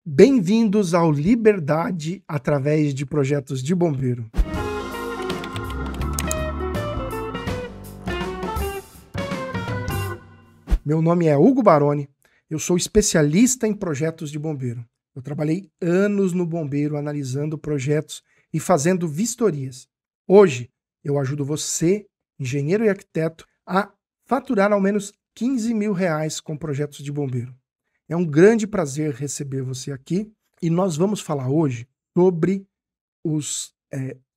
Bem-vindos ao Liberdade através de projetos de bombeiro. Meu nome é Hugo Baroni, eu sou especialista em projetos de bombeiro. Eu trabalhei anos no bombeiro analisando projetos e fazendo vistorias. Hoje eu ajudo você, engenheiro e arquiteto, a faturar ao menos R$15 mil com projetos de bombeiro. É um grande prazer receber você aqui e nós vamos falar hoje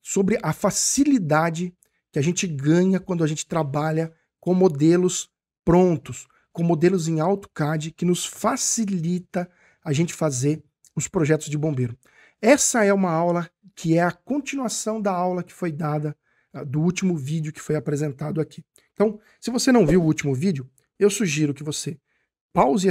sobre a facilidade que a gente ganha quando a gente trabalha com modelos prontos, com modelos em AutoCAD que nos facilita a gente fazer os projetos de bombeiro. Essa é uma aula que é a continuação da aula que foi dada do último vídeo que foi apresentado aqui. Então, se você não viu o último vídeo, eu sugiro que você pause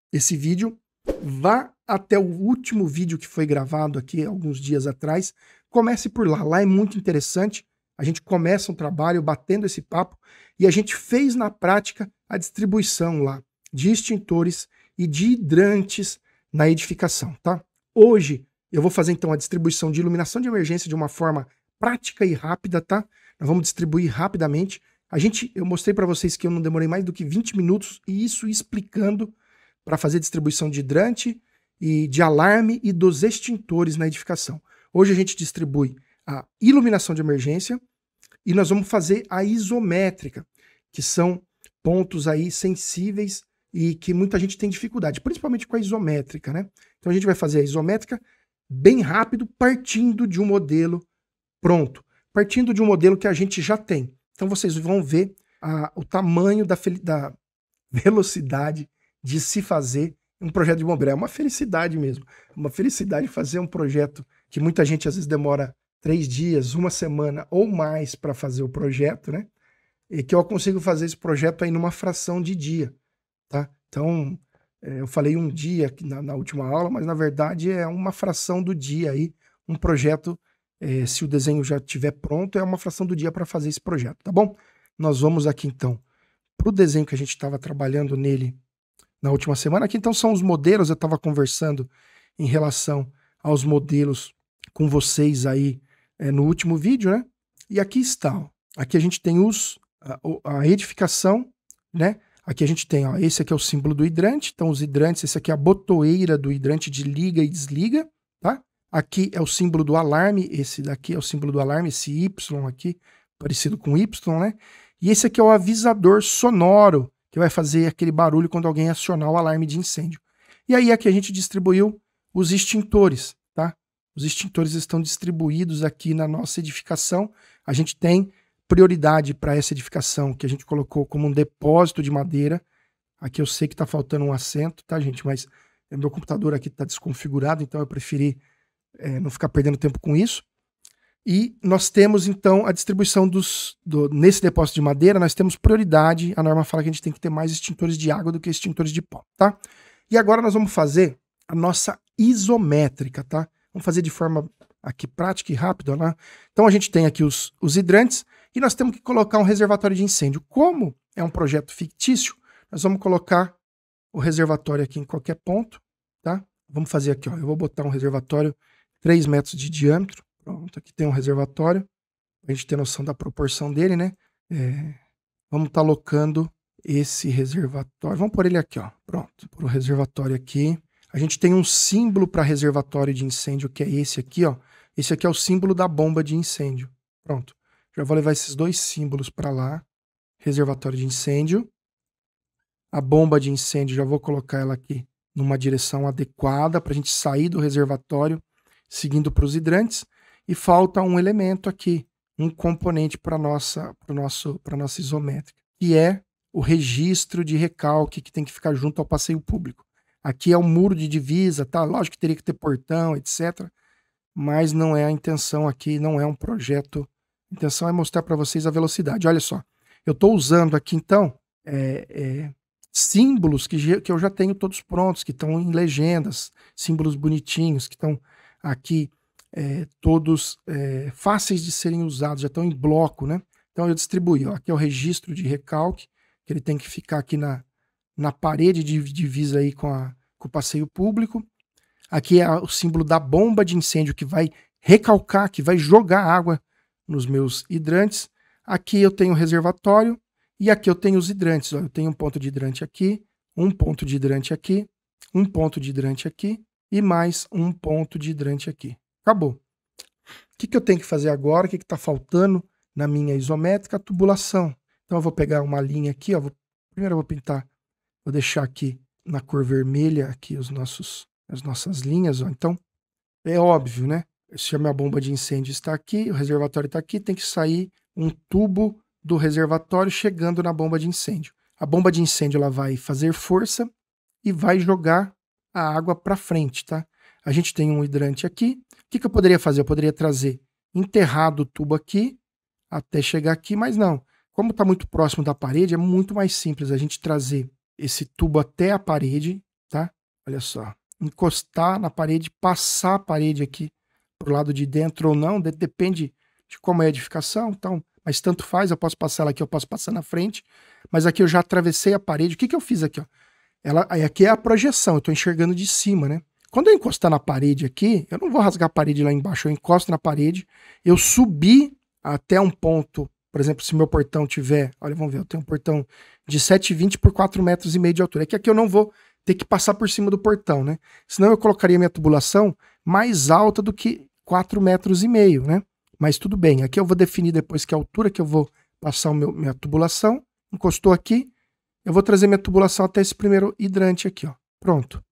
esse vídeo, vá até o último vídeo que foi gravado aqui alguns dias atrás, comece por lá. Lá é muito interessante, a gente começa um trabalho batendo esse papo e a gente fez na prática a distribuição lá de extintores e de hidrantes na edificação, tá? Hoje eu vou fazer então a distribuição de iluminação de emergência de uma forma prática e rápida, tá? Nós vamos distribuir rapidamente. Eu mostrei para vocês que eu não demorei mais do que 20 minutos e isso explicando para fazer distribuição de hidrante e de alarme e dos extintores na edificação. Hoje a gente distribui a iluminação de emergência e nós vamos fazer a isométrica, que são pontos aí sensíveis e que muita gente tem dificuldade, principalmente com a isométrica, né? Então a gente vai fazer a isométrica bem rápido, partindo de um modelo pronto, partindo de um modelo que a gente já tem. Então vocês vão ver o tamanho da velocidade de se fazer um projeto de bombeiro. É uma felicidade mesmo. Uma felicidade fazer um projeto que muita gente às vezes demora 3 dias, 1 semana ou mais para fazer o projeto, né? E que eu consigo fazer esse projeto aí numa fração de dia, tá? Então, eu falei um dia aqui na última aula, mas na verdade é uma fração do dia aí, um projeto, se o desenho já estiver pronto, é uma fração do dia para fazer esse projeto, tá bom? Nós vamos aqui então para o desenho que a gente estava trabalhando nele na última semana. Aqui então são os modelos, eu estava conversando em relação aos modelos com vocês aí no último vídeo, né? E aqui está, ó. Aqui a gente tem a edificação, né? Aqui a gente tem, ó, esse aqui é o símbolo do hidrante, então os hidrantes, esse aqui é a botoeira do hidrante de liga e desliga, tá? Aqui é o símbolo do alarme, esse daqui é o símbolo do alarme, esse Y aqui, parecido com Y, né? E esse aqui é o avisador sonoro, que vai fazer aquele barulho quando alguém acionar o alarme de incêndio. E aí aqui a gente distribuiu os extintores, tá? Os extintores estão distribuídos aqui na nossa edificação. A gente tem prioridade para essa edificação, que a gente colocou como um depósito de madeira. Aqui eu sei que está faltando um assento, tá, gente? Mas meu computador aqui está desconfigurado, então eu preferi não ficar perdendo tempo com isso. E nós temos, então, a distribuição nesse depósito de madeira, nós temos prioridade. A norma fala que a gente tem que ter mais extintores de água do que extintores de pó, tá? E agora nós vamos fazer a nossa isométrica, tá? Vamos fazer de forma aqui prática e rápida, né? Então a gente tem aqui os hidrantes e nós temos que colocar um reservatório de incêndio. Como é um projeto fictício, nós vamos colocar o reservatório aqui em qualquer ponto, tá? Vamos fazer aqui, ó. Eu vou botar um reservatório 3 metros de diâmetro. Pronto, aqui tem um reservatório, a gente ter noção da proporção dele, né? Vamos estar alocando esse reservatório. Vamos pôr ele aqui, ó. Pronto, pôr o reservatório aqui. A gente tem um símbolo para reservatório de incêndio, que é esse aqui, ó. Esse aqui é o símbolo da bomba de incêndio. Pronto. Já vou levar esses 2 símbolos para lá. Reservatório de incêndio. A bomba de incêndio, já vou colocar ela aqui numa direção adequada para a gente sair do reservatório, seguindo para os hidrantes. E falta um elemento aqui, um componente para nossa isométrica, que é o registro de recalque que tem que ficar junto ao passeio público. Aqui é o muro de divisa, tá? Lógico que teria que ter portão, etc. Mas não é a intenção aqui, não é um projeto. A intenção é mostrar para vocês a velocidade. Olha só, eu estou usando aqui então símbolos que eu já tenho todos prontos, que estão em legendas, símbolos bonitinhos, que estão aqui todos fáceis de serem usados, já estão em bloco, né? Então eu distribuí, ó, aqui é o registro de recalque, que ele tem que ficar aqui na parede de divisa aí com o passeio público. Aqui é o símbolo da bomba de incêndio que vai recalcar, que vai jogar água nos meus hidrantes. Aqui eu tenho o reservatório e aqui eu tenho os hidrantes. Ó, eu tenho um ponto de hidrante aqui, um ponto de hidrante aqui, um ponto de hidrante aqui e mais um ponto de hidrante aqui. Acabou. O que eu tenho que fazer agora? O que está faltando na minha isométrica? A tubulação. Então eu vou pegar uma linha aqui, ó, primeiro eu vou pintar, vou deixar aqui na cor vermelha aqui as nossas linhas, ó. Então é óbvio, né? Se a minha bomba de incêndio está aqui, o reservatório está aqui, tem que sair um tubo do reservatório chegando na bomba de incêndio. A bomba de incêndio ela vai fazer força e vai jogar a água para frente, tá? A gente tem um hidrante aqui. O que eu poderia fazer? Eu poderia trazer enterrado o tubo aqui até chegar aqui, mas não. Como está muito próximo da parede, é muito mais simples a gente trazer esse tubo até a parede, tá? Olha só. Encostar na parede, passar a parede aqui pro lado de dentro ou não, depende de como é a edificação, então, mas tanto faz, eu posso passar ela aqui, eu posso passar na frente, mas aqui eu já atravessei a parede. O que eu fiz aqui, ó? Aqui é a projeção, eu tô enxergando de cima, né? Quando eu encostar na parede aqui, eu não vou rasgar a parede lá embaixo, eu encosto na parede, eu subi até um ponto, por exemplo, se meu portão tiver, olha, vamos ver, eu tenho um portão de 7,20 por 4,5 metros de altura, é que aqui eu não vou ter que passar por cima do portão, né? Senão eu colocaria minha tubulação mais alta do que 4,5 metros, né? Mas tudo bem, aqui eu vou definir depois que a altura que eu vou passar minha tubulação, encostou aqui, eu vou trazer minha tubulação até esse primeiro hidrante aqui, ó. Pronto.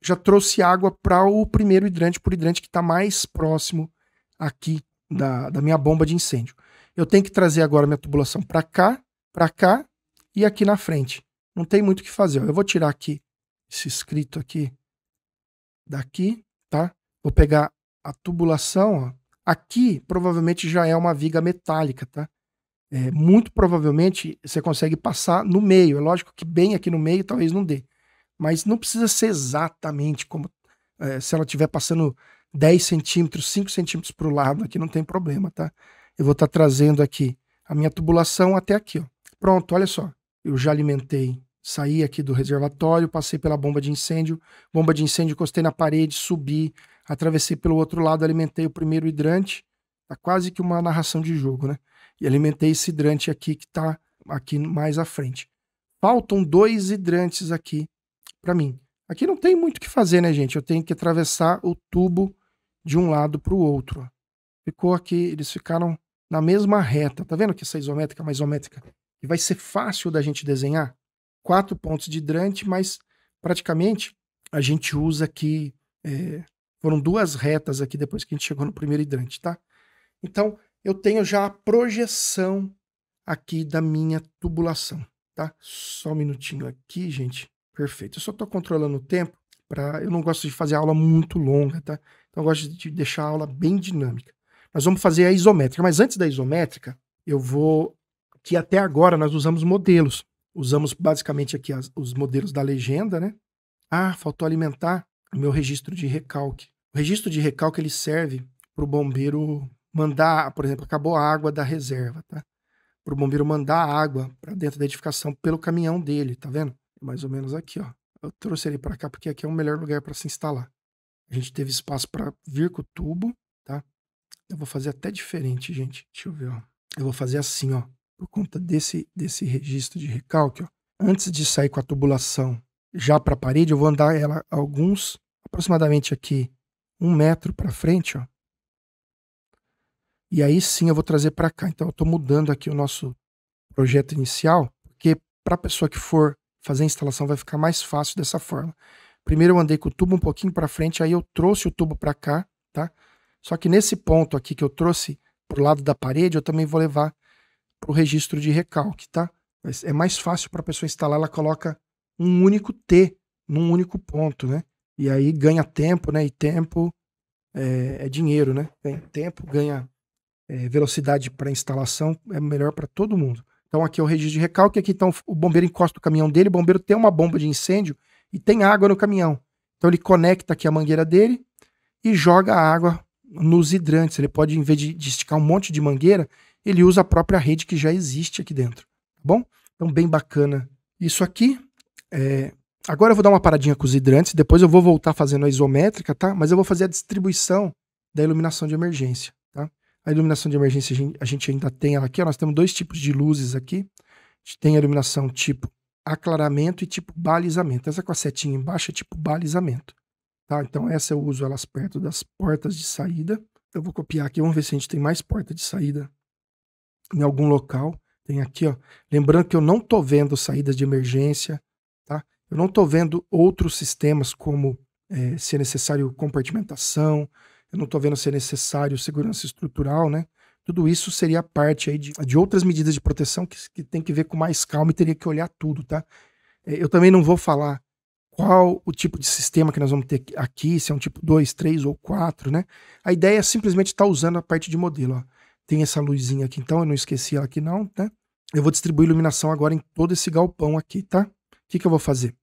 Já trouxe água para o primeiro hidrante, por hidrante que está mais próximo aqui da minha bomba de incêndio. Eu tenho que trazer agora minha tubulação para cá e aqui na frente. Não tem muito o que fazer, ó. Eu vou tirar aqui esse escrito aqui daqui, tá? Vou pegar a tubulação, ó. Aqui provavelmente já é uma viga metálica, tá? Muito provavelmente você consegue passar no meio. É lógico que bem aqui no meio talvez não dê. Mas não precisa ser exatamente como se ela estiver passando 10 centímetros, 5 centímetros para o lado, aqui não tem problema, tá? Eu vou estar trazendo aqui a minha tubulação até aqui, ó. Pronto, olha só. Eu já alimentei, saí aqui do reservatório, passei pela bomba de incêndio, encostei na parede, subi, atravessei pelo outro lado, alimentei o primeiro hidrante, tá quase que uma narração de jogo, né? E alimentei esse hidrante aqui que tá aqui mais à frente. Faltam 2 hidrantes aqui para mim. Aqui não tem muito o que fazer, né, gente? Eu tenho que atravessar o tubo de um lado para o outro. Ficou aqui, eles ficaram na mesma reta. Tá vendo que essa isométrica é uma isométrica que vai ser fácil da gente desenhar? 4 pontos de hidrante, mas praticamente a gente usa aqui, foram 2 retas aqui depois que a gente chegou no primeiro hidrante, tá? Então, eu tenho já a projeção aqui da minha tubulação, tá? Só um minutinho aqui, gente. Perfeito. Eu só estou controlando o tempo, eu não gosto de fazer a aula muito longa, tá? Então eu gosto de deixar a aula bem dinâmica. Nós vamos fazer a isométrica, mas antes da isométrica, que até agora nós usamos modelos. Usamos basicamente aqui os modelos da legenda, né? Ah, faltou alimentar o meu registro de recalque. O registro de recalque ele serve para o bombeiro mandar, por exemplo, acabou a água da reserva, tá? Para o bombeiro mandar água para dentro da edificação pelo caminhão dele, tá vendo? Mais ou menos aqui, ó. Eu trouxe ele para cá porque aqui é o melhor lugar para se instalar. A gente teve espaço para vir com o tubo, tá? Eu vou fazer até diferente, gente. Deixa eu ver, ó. Eu vou fazer assim, ó. Por conta desse registro de recalque, ó. Antes de sair com a tubulação já para a parede, eu vou andar ela aproximadamente aqui 1 metro para frente, ó. E aí sim eu vou trazer para cá. Então eu estou mudando aqui o nosso projeto inicial, porque para a pessoa que for fazer a instalação vai ficar mais fácil dessa forma. Primeiro eu andei com o tubo um pouquinho para frente, aí eu trouxe o tubo para cá, tá? Só que nesse ponto aqui que eu trouxe pro lado da parede, eu também vou levar pro registro de recalque, tá? É mais fácil para a pessoa instalar, ela coloca um único T num único ponto, né? E aí ganha tempo, né? E tempo é dinheiro, né? Ganha tempo, ganha velocidade para instalação, é melhor para todo mundo. Então aqui é o registro de recalque, aqui então o bombeiro encosta o caminhão dele, o bombeiro tem uma bomba de incêndio e tem água no caminhão. Então ele conecta aqui a mangueira dele e joga a água nos hidrantes. Ele pode, em vez de esticar um monte de mangueira, ele usa a própria rede que já existe aqui dentro, tá bom? Então bem bacana isso aqui. Agora eu vou dar uma paradinha com os hidrantes, depois eu vou voltar fazendo a isométrica, tá? Mas eu vou fazer a distribuição da iluminação de emergência, tá? A iluminação de emergência a gente ainda tem ela aqui, ó, nós temos dois tipos de luzes aqui. A gente tem a iluminação tipo aclaramento e tipo balizamento. Essa com a setinha embaixo é tipo balizamento, tá? Então essa eu uso elas perto das portas de saída. Eu vou copiar aqui, vamos ver se a gente tem mais porta de saída em algum local. Tem aqui, ó. Lembrando que eu não tô vendo saídas de emergência, tá? Eu não tô vendo outros sistemas como se é necessário compartimentação, eu não tô vendo se é necessário segurança estrutural, né? Tudo isso seria parte aí de outras medidas de proteção que tem que ver com mais calma e teria que olhar tudo, tá? Eu também não vou falar qual o tipo de sistema que nós vamos ter aqui, se é um tipo 2, 3 ou 4, né? A ideia é simplesmente estar usando a parte de modelo, ó. Tem essa luzinha aqui, então eu não esqueci ela aqui não, né? Eu vou distribuir iluminação agora em todo esse galpão aqui, tá? O que eu vou fazer?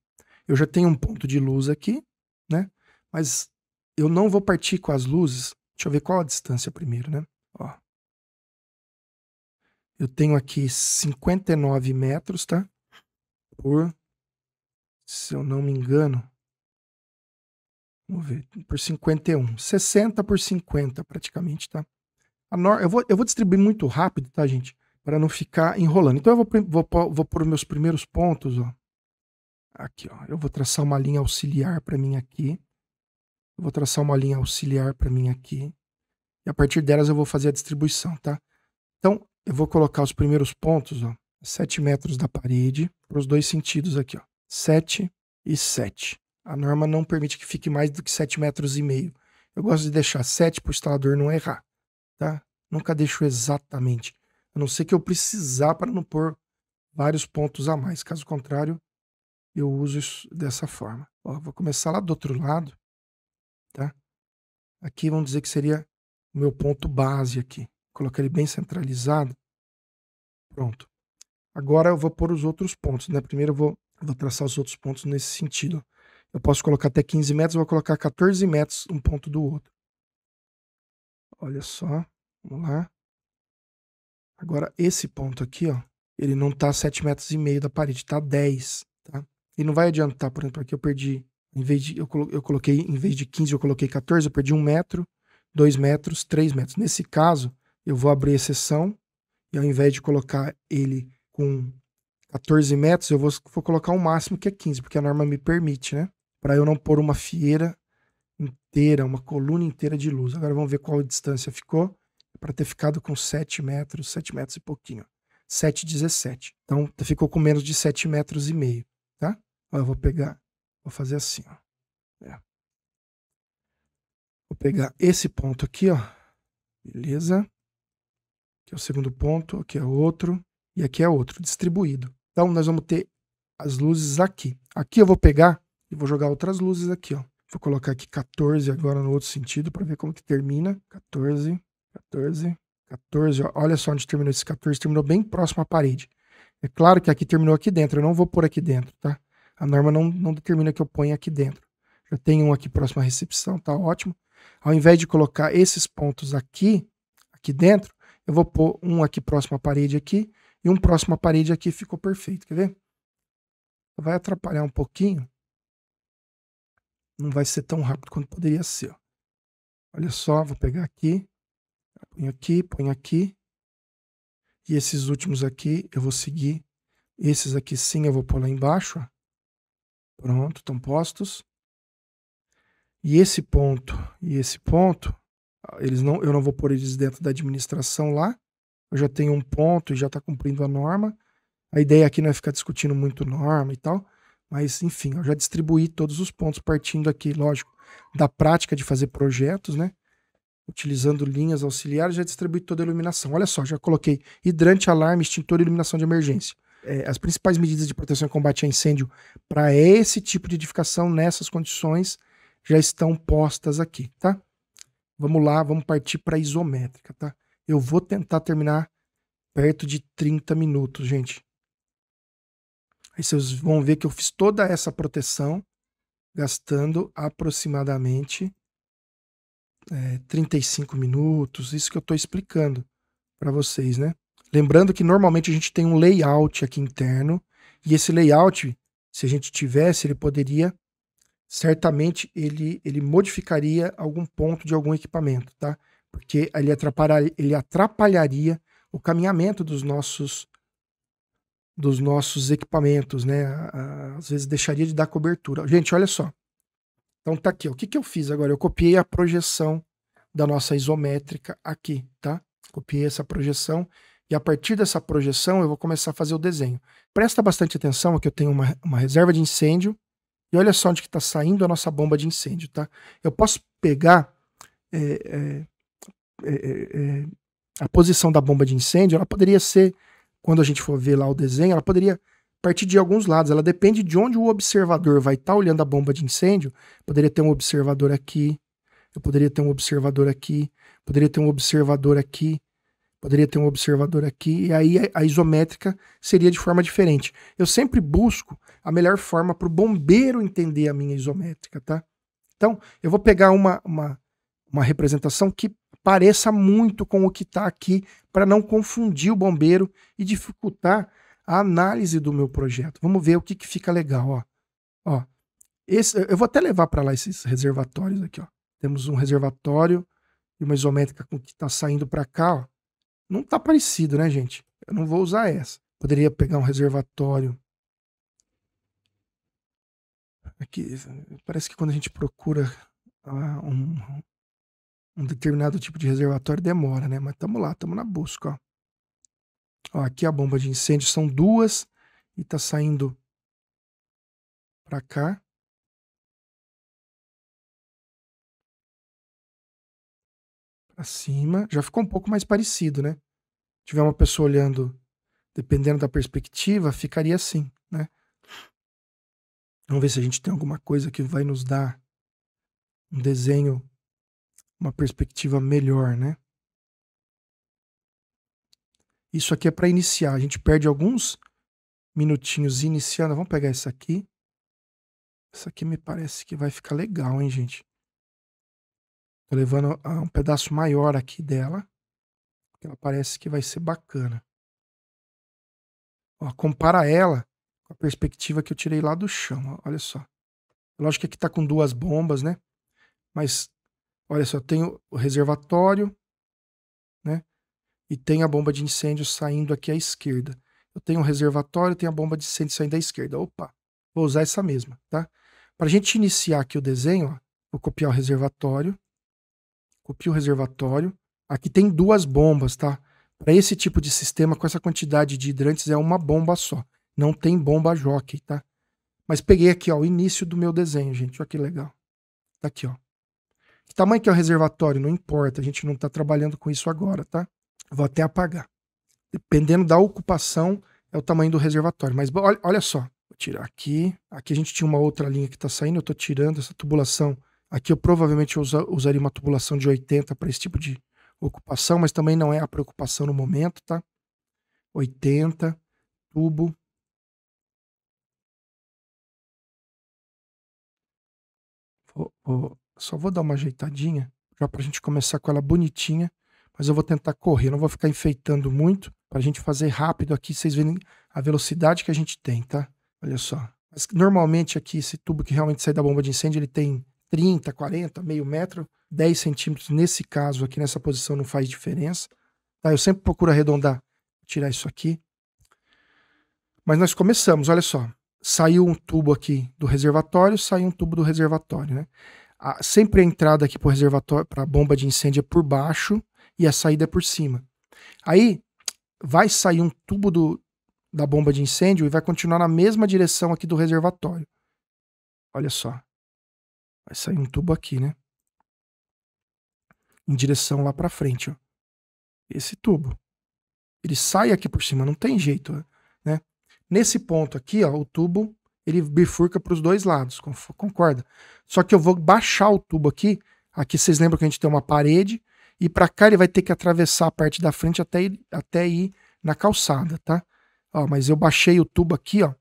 Eu já tenho um ponto de luz aqui, né? Mas eu não vou partir com as luzes. Deixa eu ver qual a distância primeiro, né? Ó. Eu tenho aqui 59 metros, tá? Por, se eu não me engano, vamos ver, por 51. 60 por 50 praticamente, tá? Eu vou distribuir muito rápido, tá, gente? Para não ficar enrolando. Então eu vou pôr meus primeiros pontos, ó. Aqui, ó. Eu vou traçar uma linha auxiliar para mim aqui. Eu vou traçar uma linha auxiliar para mim aqui. E a partir delas eu vou fazer a distribuição, tá? Então, eu vou colocar os primeiros pontos, ó. 7 metros da parede, para os dois sentidos aqui, ó. 7 e 7. A norma não permite que fique mais do que 7,5 metros. Eu gosto de deixar 7 para o instalador não errar, tá? Nunca deixo exatamente. A não ser que eu precisar para não pôr vários pontos a mais. Caso contrário, eu uso isso dessa forma. Ó, vou começar lá do outro lado, tá? Aqui vamos dizer que seria o meu ponto base aqui. Colocar ele bem centralizado. Pronto. Agora eu vou pôr os outros pontos, né? Primeiro eu vou traçar os outros pontos nesse sentido. Eu posso colocar até 15 metros, eu vou colocar 14 metros um ponto do outro. Olha só. Vamos lá. Agora esse ponto aqui, ó, ele não tá 7,5 metros da parede, tá 10, tá? E não vai adiantar, por exemplo, aqui eu perdi, eu coloquei, em vez de 15 eu coloquei 14, eu perdi 1 metro, 2 metros, 3 metros. Nesse caso, eu vou abrir exceção e ao invés de colocar ele com 14 metros, eu vou colocar o máximo que é 15, porque a norma me permite, né? Para eu não pôr uma fieira inteira, uma coluna inteira de luz. Agora vamos ver qual a distância ficou, para ter ficado com 7 metros e pouquinho. 7,17. Então ficou com menos de 7,5 metros, tá? Ó, eu vou pegar, vou fazer assim, ó. Vou pegar esse ponto aqui, ó. Beleza? Aqui é o segundo ponto, aqui é outro, e aqui é outro, distribuído. Então nós vamos ter as luzes aqui. Aqui eu vou pegar e vou jogar outras luzes aqui, ó. Vou colocar aqui 14 agora no outro sentido para ver como que termina. 14, 14, 14. Ó. Olha só onde terminou esse 14, terminou bem próximo à parede. É claro que aqui terminou aqui dentro, eu não vou pôr aqui dentro, tá? A norma não determina que eu ponha aqui dentro. Já tem um aqui próximo à recepção, tá ótimo. Ao invés de colocar esses pontos aqui dentro, eu vou pôr um aqui próximo à parede aqui e um próximo à parede aqui, ficou perfeito, quer ver? Vai atrapalhar um pouquinho. Não vai ser tão rápido quanto poderia ser, ó. Olha só, vou pegar aqui, ponho aqui. E esses últimos aqui eu vou seguir. Esses aqui sim eu vou pôr lá embaixo, ó. Pronto, estão postos. E esse ponto e esse ponto, eu não vou pôr eles dentro da administração lá. Eu já tenho um ponto e já está cumprindo a norma. A ideia aqui não é ficar discutindo muito norma e tal, mas enfim, eu já distribuí todos os pontos partindo aqui, lógico, da prática de fazer projetos, né? Utilizando linhas auxiliares, já distribuí toda a iluminação. Olha só, já coloquei hidrante, alarme, extintor e iluminação de emergência. As principais medidas de proteção e combate a incêndio para esse tipo de edificação, nessas condições, já estão postas aqui, tá? Vamos lá, vamos partir para a isométrica, tá? Eu vou tentar terminar perto de 30 minutos, gente. Aí vocês vão ver que eu fiz toda essa proteção gastando aproximadamente 35 minutos, isso que eu estou explicando para vocês, né? Lembrando que normalmente a gente tem um layout aqui interno, e esse layout se a gente tivesse, ele poderia, certamente, ele modificaria algum ponto de algum equipamento, tá? Porque ele atrapalharia o caminhamento dos nossos equipamentos, né? Às vezes deixaria de dar cobertura. Gente, olha só. Então tá aqui, ó. O que eu fiz agora? Eu copiei a projeção da nossa isométrica aqui, tá? Copiei essa projeção e a partir dessa projeção eu vou começar a fazer o desenho. Presta bastante atenção que eu tenho uma reserva de incêndio e olha só onde que está saindo a nossa bomba de incêndio, tá? Eu posso pegar a posição da bomba de incêndio, ela poderia ser, quando a gente for ver lá o desenho, ela poderia partir de alguns lados, ela depende de onde o observador vai estar olhando a bomba de incêndio. Poderia ter um observador aqui, eu poderia ter um observador aqui, poderia ter um observador aqui, poderia ter um observador aqui, e aí a isométrica seria de forma diferente. Eu sempre busco a melhor forma para o bombeiro entender a minha isométrica, tá? Então, eu vou pegar uma representação que pareça muito com o que está aqui, para não confundir o bombeiro e dificultar a análise do meu projeto. Vamos ver o que fica legal, ó. Eu vou até levar para lá esses reservatórios aqui, ó. Temos um reservatório e uma isométrica com o que está saindo para cá, ó. Não está parecido, né, gente? Eu não vou usar essa. Poderia pegar um reservatório. Aqui, parece que quando a gente procura um determinado tipo de reservatório demora, né? Mas estamos lá, estamos na busca, ó. Ó, aqui a bomba de incêndio são duas e tá saindo para cá. Para cima. Já ficou um pouco mais parecido, né? Se tiver uma pessoa olhando, dependendo da perspectiva, ficaria assim, né? Vamos ver se a gente tem alguma coisa que vai nos dar um desenho, uma perspectiva melhor, né? Isso aqui é para iniciar. A gente perde alguns minutinhos iniciando. Vamos pegar essa aqui. Essa aqui me parece que vai ficar legal, hein, gente? Tô levando um pedaço maior aqui dela. Porque ela parece que vai ser bacana. Ó, compara ela com a perspectiva que eu tirei lá do chão. Ó, olha só. Lógico que aqui tá com duas bombas, né? Mas, olha só, tem o reservatório, né? E tem a bomba de incêndio saindo aqui à esquerda. Eu tenho o reservatório, tem a bomba de incêndio saindo à esquerda. Opa, vou usar essa mesma, tá? Para a gente iniciar aqui o desenho, ó, vou copiar o reservatório. Copio o reservatório. Aqui tem duas bombas, tá? Para esse tipo de sistema, com essa quantidade de hidrantes, é uma bomba só. Não tem bomba jockey, tá? Mas peguei aqui, ó, o início do meu desenho, gente. Olha que legal. Tá aqui, ó. Que tamanho que é o reservatório? Não importa, a gente não tá trabalhando com isso agora, tá? Vou até apagar. Dependendo da ocupação, é o tamanho do reservatório. Mas olha só. Vou tirar aqui. Aqui a gente tinha uma outra linha que tá saindo. Eu tô tirando essa tubulação. Aqui eu provavelmente usaria uma tubulação de 80 para esse tipo de ocupação, mas também não é a preocupação no momento, tá? 80, tubo. Só vou dar uma ajeitadinha, já pra gente começar com ela bonitinha, mas eu vou tentar correr, não vou ficar enfeitando muito, pra gente fazer rápido aqui, vocês verem a velocidade que a gente tem, tá? Olha só. Mas normalmente aqui, esse tubo que realmente sai da bomba de incêndio, ele tem 30, 40, meio metro, 10 centímetros. Nesse caso aqui, nessa posição, não faz diferença. Tá? Eu sempre procuro arredondar, tirar isso aqui. Mas nós começamos, olha só. Saiu um tubo aqui do reservatório, saiu um tubo do reservatório, né? Sempre a entrada aqui para o reservatório, para a bomba de incêndio é por baixo e a saída é por cima. Aí vai sair um tubo da bomba de incêndio e vai continuar na mesma direção aqui do reservatório. Olha só. Vai sair um tubo aqui, né? Em direção lá para frente, ó. Esse tubo. Ele sai aqui por cima, não tem jeito, né? Nesse ponto aqui, ó, o tubo, ele bifurca para os dois lados, concorda? Só que eu vou baixar o tubo aqui. Aqui vocês lembram que a gente tem uma parede e para cá ele vai ter que atravessar a parte da frente até ir na calçada, tá? Ó, mas eu baixei o tubo aqui, ó,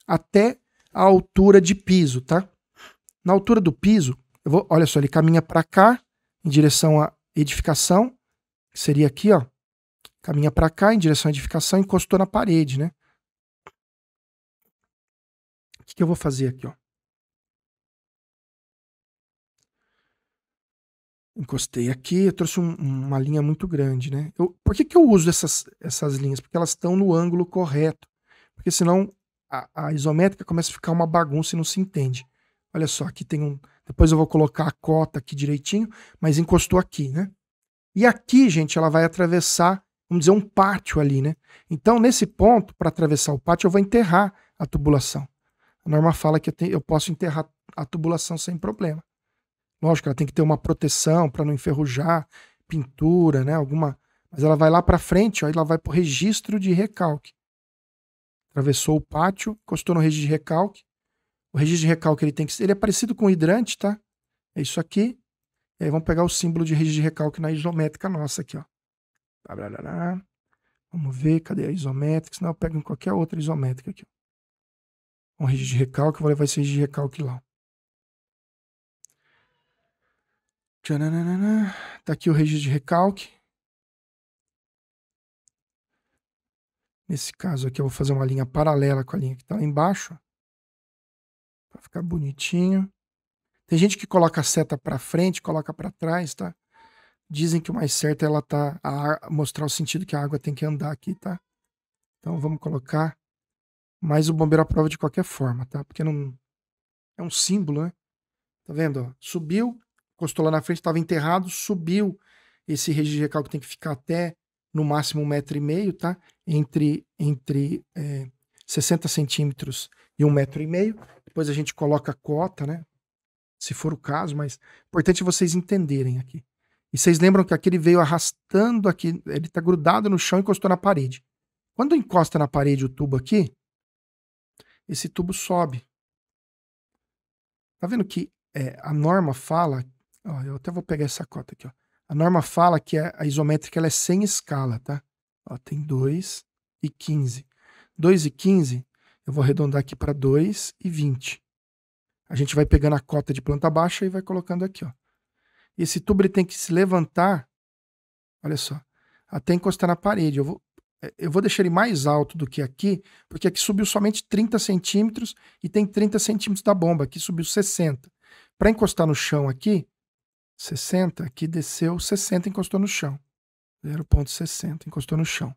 até a altura de piso, tá? Na altura do piso, olha só, ele caminha para cá em direção à edificação, que seria aqui, ó. Caminha para cá em direção à edificação, encostou na parede, né? que eu vou fazer aqui, ó? Encostei aqui, eu trouxe uma linha muito grande, né? Por que eu uso essas linhas? Porque elas estão no ângulo correto. Porque senão a isométrica começa a ficar uma bagunça e não se entende. Olha só, aqui tem um... Depois eu vou colocar a cota aqui direitinho, mas encostou aqui, né? E aqui, gente, ela vai atravessar, vamos dizer, um pátio ali, né? Então, nesse ponto, para atravessar o pátio, eu vou enterrar a tubulação. A norma fala que eu posso enterrar a tubulação sem problema. Lógico, ela tem que ter uma proteção para não enferrujar, pintura, né? Mas ela vai lá para frente, ó, ela vai para o registro de recalque. Atravessou o pátio, encostou no registro de recalque. O registro de recalque ele é parecido com o hidrante, tá? É isso aqui. E aí vamos pegar o símbolo de registro de recalque na isométrica nossa aqui, ó. Vamos ver, cadê a isométrica? Senão eu pego em qualquer outra isométrica aqui. Um registro de recalque, eu vou levar esse registro de recalque lá. Tá aqui o registro de recalque. Nesse caso aqui eu vou fazer uma linha paralela com a linha que tá lá embaixo. Pra ficar bonitinho. Tem gente que coloca a seta pra frente, coloca pra trás, tá? Dizem que o mais certo é ela mostrar o sentido que a água tem que andar aqui, tá? Então vamos colocar. Mas o bombeiro aprova de qualquer forma, tá? Porque não é um símbolo, né? Tá vendo? Ó? Subiu, encostou lá na frente, estava enterrado, subiu. Esse registro de recalque tem que ficar até no máximo 1,5 m, tá? Entre 60 centímetros e 1,5 m. Depois a gente coloca a cota, né? Se for o caso, mas é importante vocês entenderem aqui. E vocês lembram que aqui ele veio arrastando aqui, ele tá grudado no chão e encostou na parede. Quando encosta na parede o tubo aqui, esse tubo sobe. Tá vendo que a norma fala, ó, eu até vou pegar essa cota aqui, ó. A norma fala que a isométrica ela é sem escala, tá? Ó, tem 2,15. 2,15, eu vou arredondar aqui para 2,20. A gente vai pegando a cota de planta baixa e vai colocando aqui, ó. E esse tubo ele tem que se levantar, olha só, até encostar na parede. Eu vou deixar ele mais alto do que aqui, porque aqui subiu somente 30 centímetros e tem 30 centímetros da bomba. Aqui subiu 60. Para encostar no chão aqui, 60, aqui desceu 60 e encostou no chão. 0,60, encostou no chão.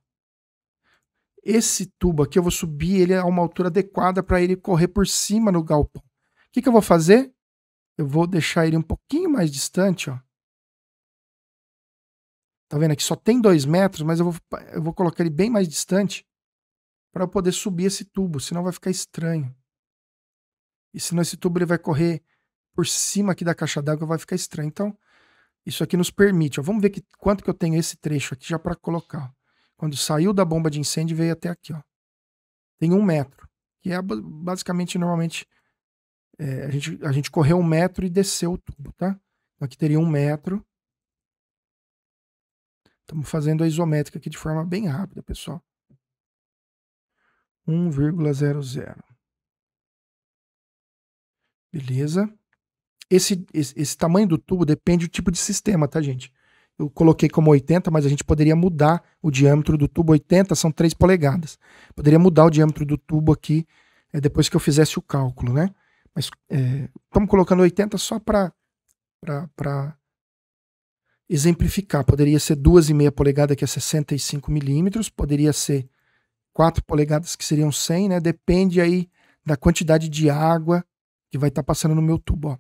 Esse tubo aqui eu vou subir ele a uma altura adequada para ele correr por cima no galpão. O que eu vou fazer? Eu vou deixar ele um pouquinho mais distante, ó. Tá vendo aqui? Só tem 2 metros, mas eu vou colocar ele bem mais distante para eu poder subir esse tubo, senão vai ficar estranho. E senão esse tubo ele vai correr por cima aqui da caixa d'água, vai ficar estranho. Então, isso aqui nos permite, ó. Vamos ver quanto que eu tenho esse trecho aqui já para colocar. Ó. Quando saiu da bomba de incêndio, veio até aqui, ó. Tem 1 metro, que é basicamente, normalmente, a gente correu 1 metro e desceu o tubo, tá? Então aqui teria 1 metro. Estamos fazendo a isométrica aqui de forma bem rápida, pessoal. 1,00. Beleza. Esse tamanho do tubo depende do tipo de sistema, tá, gente? Eu coloquei como 80, mas a gente poderia mudar o diâmetro do tubo. 80 são 3 polegadas. Poderia mudar o diâmetro do tubo aqui depois que eu fizesse o cálculo, né? Mas estamos colocando 80 só para exemplificar. Poderia ser 2,5 polegadas, que é 65 milímetros. Poderia ser 4 polegadas, que seriam 100, né? Depende aí da quantidade de água que vai estar passando no meu tubo, ó.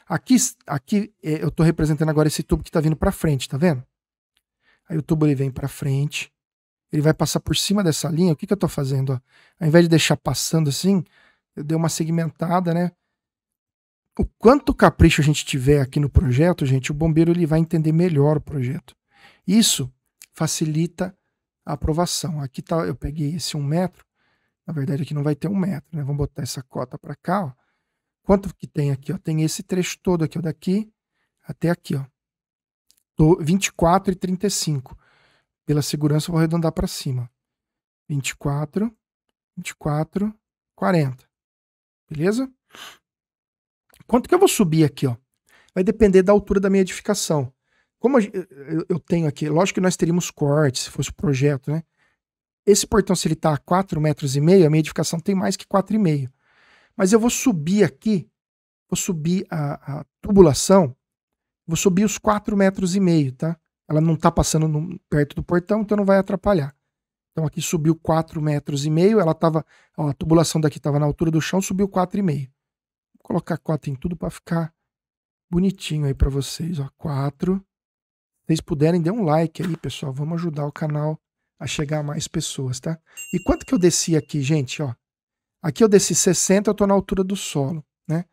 Aqui eu estou representando agora esse tubo que está vindo para frente, tá vendo? Aí o tubo ele vem para frente, ele vai passar por cima dessa linha. O que eu estou fazendo? Ó? Ao invés de deixar passando assim, eu dei uma segmentada, né? O quanto capricho a gente tiver aqui no projeto, gente, o bombeiro ele vai entender melhor o projeto. Isso facilita a aprovação. Aqui tá, eu peguei esse 1 metro, na verdade aqui não vai ter 1 metro, né? Vamos botar essa cota para cá, ó. Quanto que tem aqui? Ó? Tem esse trecho todo aqui, ó, daqui até aqui, ó. 24 e 35. Pela segurança eu vou arredondar para cima. 24, 24, 40. Beleza? Quanto que eu vou subir aqui, ó? Vai depender da altura da minha edificação. Como eu tenho aqui, lógico que nós teríamos cortes, se fosse o projeto, né? Esse portão, se ele tá a 4,5 metros, a minha edificação tem mais que 4,5. Mas eu vou subir aqui, vou subir a tubulação, vou subir os 4,5 metros, tá? Ela não tá passando perto do portão, então não vai atrapalhar. Então aqui subiu 4,5 metros, ela tava, ó, a tubulação daqui estava na altura do chão, subiu 4,5. Vou colocar 4 em tudo para ficar bonitinho aí para vocês, ó, 4. Se vocês puderem, dê um like aí, pessoal, vamos ajudar o canal a chegar a mais pessoas, tá? E quanto que eu desci aqui, gente, ó? Aqui eu desci 60, eu tô na altura do solo, né?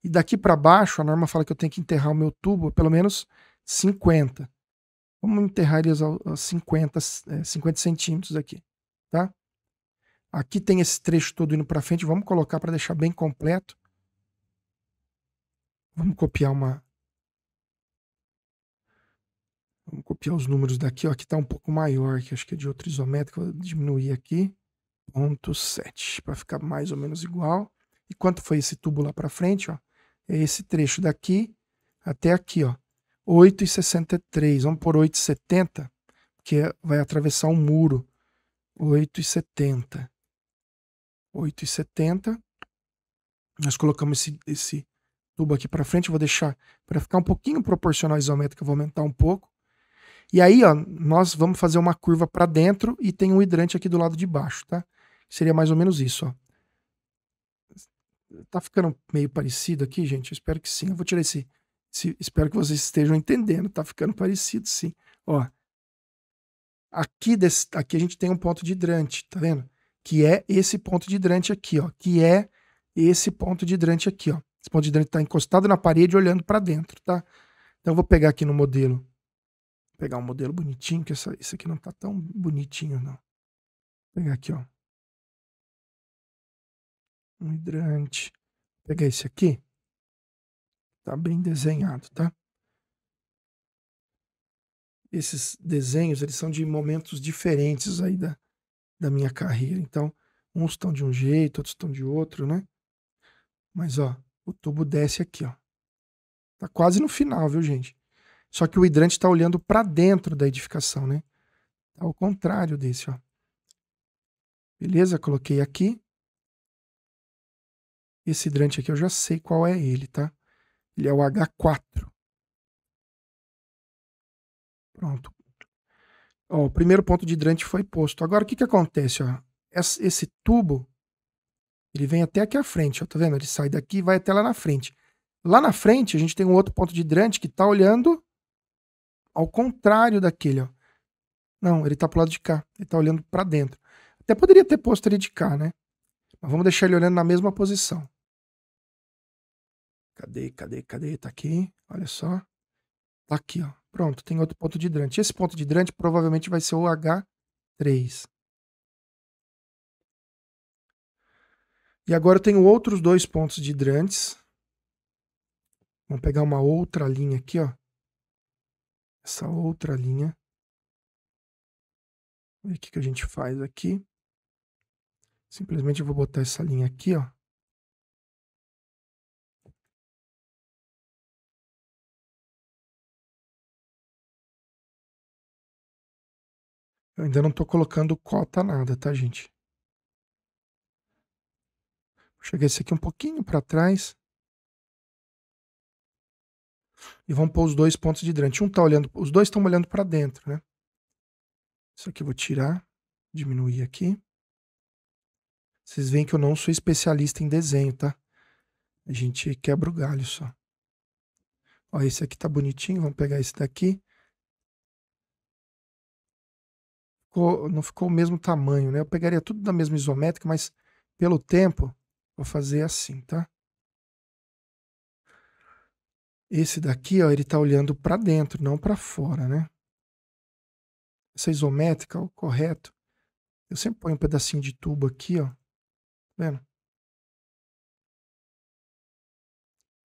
E daqui para baixo, a norma fala que eu tenho que enterrar o meu tubo pelo menos 50. Vamos enterrar eles aos 50 centímetros aqui, tá? Aqui tem esse trecho todo indo para frente, vamos colocar para deixar bem completo. Vamos copiar Vamos copiar os números daqui, ó. Aqui tá um pouco maior, que acho que é de outro isométrico, vou diminuir aqui. 0,7, para ficar mais ou menos igual. E quanto foi esse tubo lá para frente, ó? É esse trecho daqui até aqui, ó. 8,63. Vamos por 8,70, que vai atravessar um muro. 8,70. 8,70. Nós colocamos esse tubo aqui para frente. Eu vou deixar para ficar um pouquinho proporcional isométrico, eu vou aumentar um pouco. E aí, ó, nós vamos fazer uma curva para dentro e tem um hidrante aqui do lado de baixo, tá? Seria mais ou menos isso, ó. Tá ficando meio parecido aqui, gente? Eu espero que sim. Eu vou tirar espero que vocês estejam entendendo. Tá ficando parecido, sim. Ó, aqui a gente tem um ponto de hidrante, tá vendo? Que é esse ponto de hidrante aqui, ó. Que é esse ponto de hidrante aqui, ó. Esse ponto de hidrante tá encostado na parede, olhando para dentro, tá? Então eu vou pegar aqui no modelo. Vou pegar um modelo bonitinho, que esse aqui não tá tão bonitinho, não. Vou pegar aqui, ó. Um hidrante. Vou pegar esse aqui. Tá bem desenhado, tá? Esses desenhos, eles são de momentos diferentes aí da minha carreira. Então, uns estão de um jeito, outros estão de outro, né? Mas, ó, o tubo desce aqui, ó. Tá quase no final, viu, gente? Só que o hidrante tá olhando para dentro da edificação, né? Tá ao contrário desse, ó. Beleza? Coloquei aqui. Esse hidrante aqui eu já sei qual é ele, tá? Ele é o H4. Pronto. Ó, o primeiro ponto de hidrante foi posto. Agora, o que que acontece, ó? Esse tubo, ele vem até aqui à frente, ó, tá vendo? Ele sai daqui e vai até lá na frente. Lá na frente, a gente tem um outro ponto de hidrante que tá olhando ao contrário daquele, ó. Não, ele tá pro lado de cá. Ele tá olhando para dentro. Até poderia ter posto ele de cá, né? Mas vamos deixar ele olhando na mesma posição. Cadê? Tá aqui. Olha só. Tá aqui, ó. Pronto, tem outro ponto de hidrante. Esse ponto de hidrante provavelmente vai ser o H3. E agora eu tenho outros dois pontos de hidrantes. Vamos pegar uma outra linha aqui, ó. Essa outra linha. Ver o que a gente faz aqui. Simplesmente eu vou botar essa linha aqui, ó. Eu ainda não tô colocando cota nada, tá, gente? Vou chegar esse aqui um pouquinho para trás. E vamos pôr os dois pontos de hidrante. Os dois estão olhando para dentro, né? Isso aqui eu vou tirar, diminuir aqui. Vocês veem que eu não sou especialista em desenho, tá? A gente quebra o galho só. Ó, esse aqui tá bonitinho, vamos pegar esse daqui. Não ficou o mesmo tamanho, né? Eu pegaria tudo da mesma isométrica, mas pelo tempo, vou fazer assim, tá? Esse daqui, ó, ele tá olhando para dentro, não para fora, né? Essa isométrica, o correto. Eu sempre ponho um pedacinho de tubo aqui, ó. Tá vendo?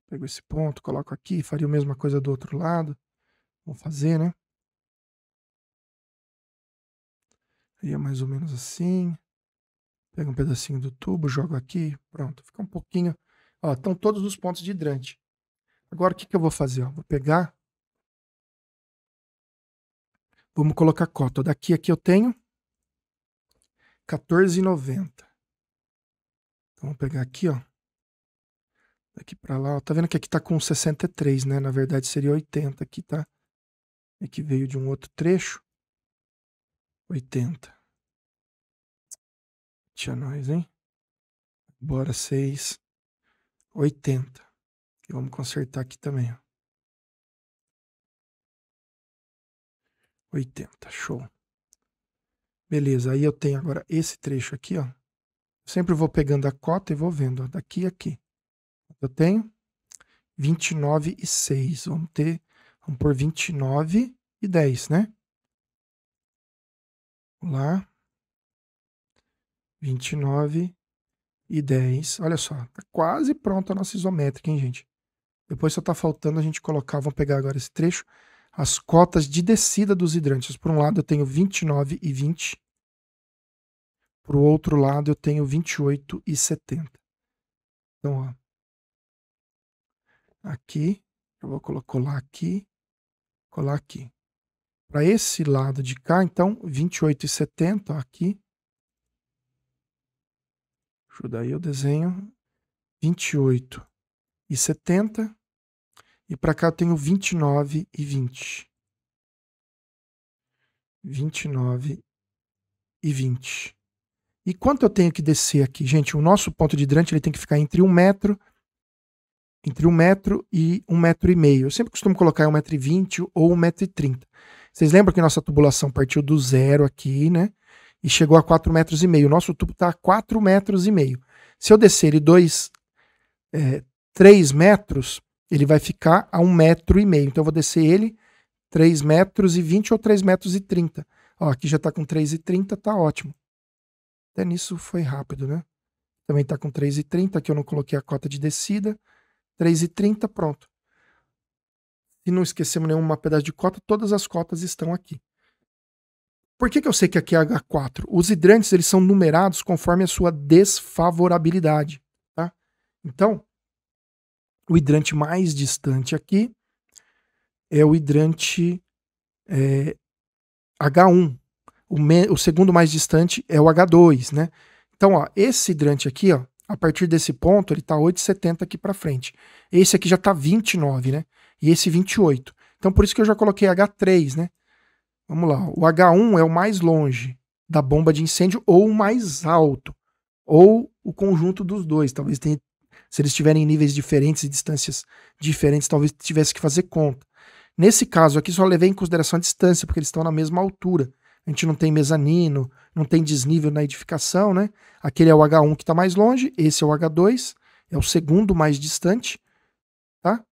Pego esse ponto, coloco aqui, faria a mesma coisa do outro lado. Vamos fazer, né? Faria mais ou menos assim. Pega um pedacinho do tubo, jogo aqui, pronto. Fica um pouquinho... Ó, estão todos os pontos de hidrante. Agora, o que eu vou fazer? Ó? Vou pegar... Vamos colocar cota. Daqui aqui eu tenho 14,90. Então, vamos pegar aqui, ó. Daqui pra lá, ó, tá vendo que aqui tá com 63, né? Na verdade seria 80 aqui, tá? É que veio de um outro trecho. 80. Tinha nós, hein? Bora, 6. 80. E vamos consertar aqui também, ó. 80, show. Beleza, aí eu tenho agora esse trecho aqui, ó. Sempre vou pegando a cota e vou vendo, ó, daqui a aqui. Eu tenho 29,6. Vamos por 29,10, né? Vamos lá. 29,10. Olha só, tá quase pronta a nossa isométrica, hein, gente? Depois só tá faltando a gente colocar, vamos pegar agora esse trecho, as cotas de descida dos hidrantes. Por um lado eu tenho 29,20. Pro outro lado eu tenho 28,70. Então, ó. Aqui, eu vou colar aqui, colar aqui. Para esse lado de cá, então, 28,70, ó, aqui. Daí eu desenho 28,70. E para cá eu tenho 29,20. 29,20. E quanto eu tenho que descer aqui? Gente, o nosso ponto de hidrante ele tem que ficar entre 1 metro, entre 1 metro e 1,5 metro. Eu sempre costumo colocar 1,20 m ou 1,30 m. Vocês lembram que nossa tubulação partiu do zero aqui, né? E chegou a 4,5 metros. O nosso tubo está a 4,5 metros. Se eu descer ele 3 metros, ele vai ficar a 1,5 metro. Então eu vou descer ele 3,20 metros ou 3,30 metros. Ó, aqui já está com 3,30, tá ótimo. Até nisso foi rápido, né? Também está com 3,30, aqui eu não coloquei a cota de descida. 3,30, pronto. Se não esquecemos nenhuma pedaço de cota, todas as cotas estão aqui. Por que eu sei que aqui é H4? Os hidrantes eles são numerados conforme a sua desfavorabilidade, tá? Então, o hidrante mais distante aqui é o hidrante H1. O segundo mais distante é o H2, né? Então, ó, esse hidrante aqui, ó, a partir desse ponto, ele tá 8,70 aqui para frente. Esse aqui já tá 29, né? E esse 28. Então, por isso que eu já coloquei H3, né? Vamos lá. O H1 é o mais longe da bomba de incêndio ou o mais alto. Ou o conjunto dos dois. Talvez tenha, se eles estiverem em níveis diferentes e distâncias diferentes, talvez tivesse que fazer conta. Nesse caso aqui, só levei em consideração a distância, porque eles estão na mesma altura. A gente não tem mezanino, não tem desnível na edificação, né? Aquele é o H1 que está mais longe, esse é o H2, é o segundo mais distante, tá?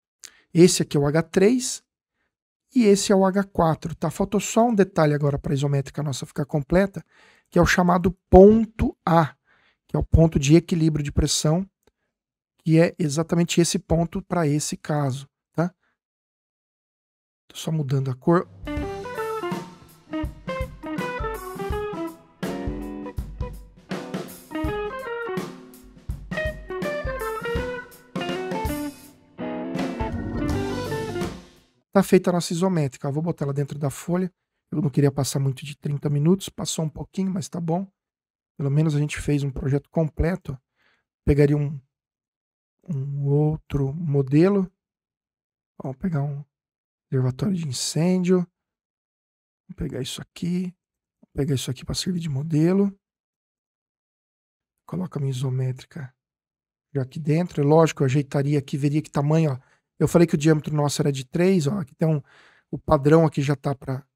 Esse aqui é o H3 e esse é o H4, tá? Faltou só um detalhe agora para a isométrica nossa ficar completa, que é o chamado ponto A, que é o ponto de equilíbrio de pressão, que é exatamente esse ponto para esse caso, tá? Tô só mudando a cor. Tá feita a nossa isométrica. Eu vou botar ela dentro da folha. Eu não queria passar muito de 30 minutos, passou um pouquinho, mas tá bom. Pelo menos a gente fez um projeto completo. Pegaria um outro modelo. Vamos pegar um reservatório de incêndio. Vou pegar isso aqui. Vou pegar isso aqui para servir de modelo. Coloca a minha isométrica já aqui dentro. É lógico, eu ajeitaria aqui, veria que tamanho, ó. Eu falei que o diâmetro nosso era de 3, ó. Aqui tem o padrão aqui já tá para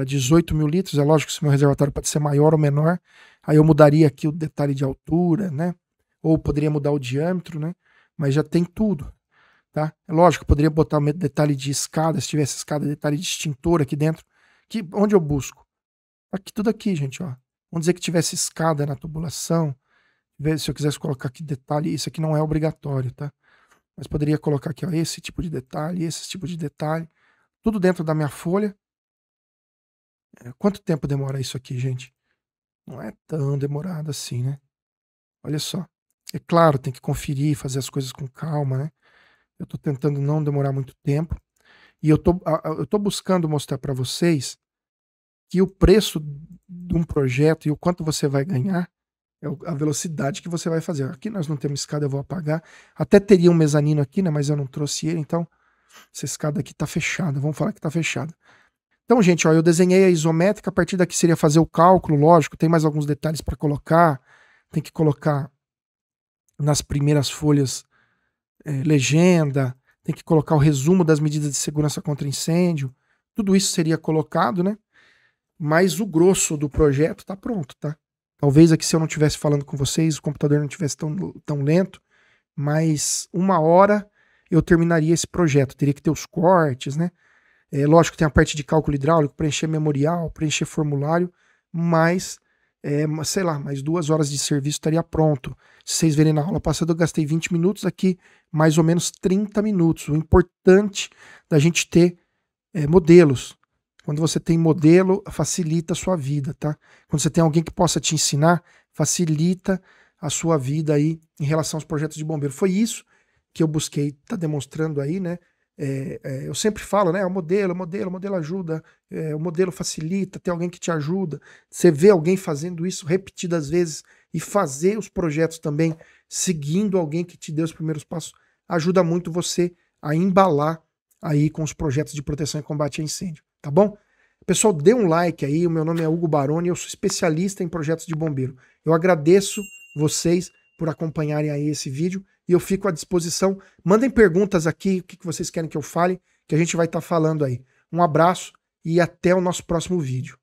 18 mil litros. É lógico que se meu reservatório pode ser maior ou menor. Aí eu mudaria aqui o detalhe de altura, né? Ou poderia mudar o diâmetro, né? Mas já tem tudo, tá? É lógico, eu poderia botar um detalhe de escada, se tivesse escada, detalhe de extintor aqui dentro. Onde eu busco? Aqui, tudo aqui, gente, ó. Vamos dizer que tivesse escada na tubulação. Se eu quisesse colocar aqui detalhe, isso aqui não é obrigatório, tá? Mas poderia colocar aqui, ó, esse tipo de detalhe, esse tipo de detalhe. Tudo dentro da minha folha. Quanto tempo demora isso aqui, gente? Não é tão demorado assim, né? Olha só. É claro, tem que conferir, fazer as coisas com calma, né? Eu tô tentando não demorar muito tempo. E eu tô buscando mostrar para vocês que o preço de um projeto e o quanto você vai ganhar É a velocidade que você vai fazer. Aqui nós não temos escada, eu vou apagar. Até teria um mezanino aqui, né? Mas eu não trouxe ele, então essa escada aqui tá fechada. Vamos falar que tá fechada. Então, gente, ó, eu desenhei a isométrica. A partir daqui seria fazer o cálculo, lógico. Tem mais alguns detalhes para colocar. Tem que colocar nas primeiras folhas legenda. Tem que colocar o resumo das medidas de segurança contra incêndio. Tudo isso seria colocado, né? Mas o grosso do projeto tá pronto, tá? Talvez aqui, se eu não estivesse falando com vocês, o computador não estivesse tão lento, mas 1 hora eu terminaria esse projeto. Teria que ter os cortes, né? Lógico que tem a parte de cálculo hidráulico, preencher memorial, preencher formulário, mas, sei lá, mais 2 horas de serviço estaria pronto. Se vocês verem na aula passada, eu gastei 20 minutos, aqui mais ou menos 30 minutos. O importante da gente ter modelos. Quando você tem modelo, facilita a sua vida, tá? Quando você tem alguém que possa te ensinar, facilita a sua vida aí em relação aos projetos de bombeiro. Foi isso que eu busquei, tá demonstrando aí, né? Eu sempre falo, né? O modelo ajuda, o modelo facilita, tem alguém que te ajuda. Você vê alguém fazendo isso repetidas vezes e fazer os projetos também, seguindo alguém que te deu os primeiros passos, ajuda muito você a embalar aí com os projetos de proteção e combate a incêndio. Tá bom? Pessoal, dê um like aí. O meu nome é Hugo Baroni, eu sou especialista em projetos de bombeiro. Eu agradeço vocês por acompanharem aí esse vídeo e eu fico à disposição. Mandem perguntas aqui, o que vocês querem que eu fale, que a gente vai estar falando aí. Um abraço e até o nosso próximo vídeo.